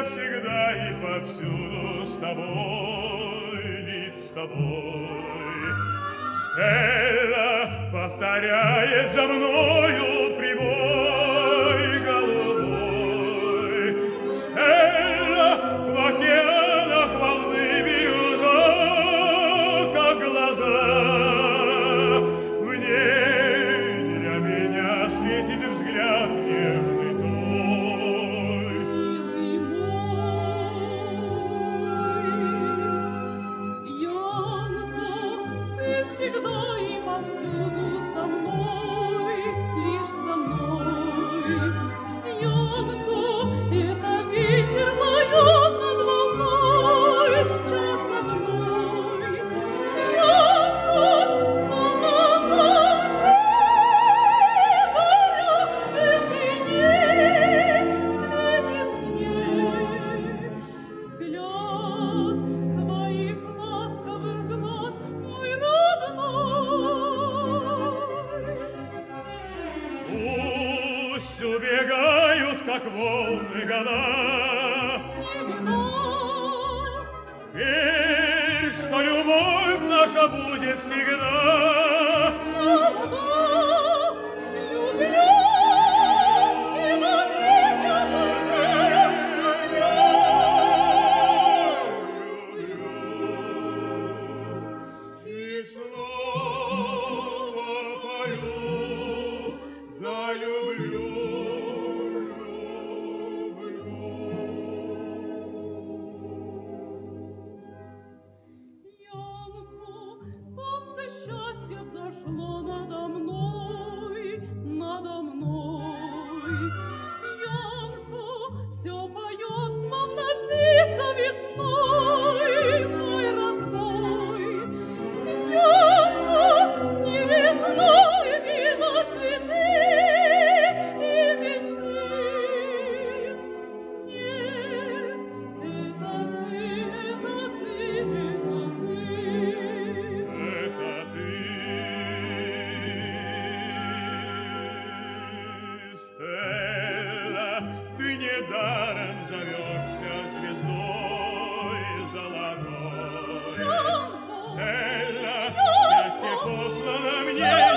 всегда и повсюду с тобой, лишь с тобой. Стелла повторяет за мною прибой голубой. Стелла в океанах волны бьют, как глаза. В ней для меня светит взгляд нежный твой. Милый мой, Янко, ты всегда и повсюду со мной, лишь со мной. Янко, это ветер поет над волной, час ночной. Янко, словно солнце, горя в вышине, светит мне взгляд твоих ласковых глаз, мой родной. Пусть убегают, как волны, года. Не минуй, Верь, что любовь наша будет всегда. молода, люблю и в ответ я тоже люблю. И снова пою, да люблю, Янко, солнце счастья взошло надо мной, надо мной. Янко, все поет, словно птица весной, мой родной. Янко, не весной вила цветы и мечты. Нет, это ты, это ты, это ты. это ты, Стелла, ты недаром зовешься звездой золотой. Янко, Стелла, Янко, счастье послано мне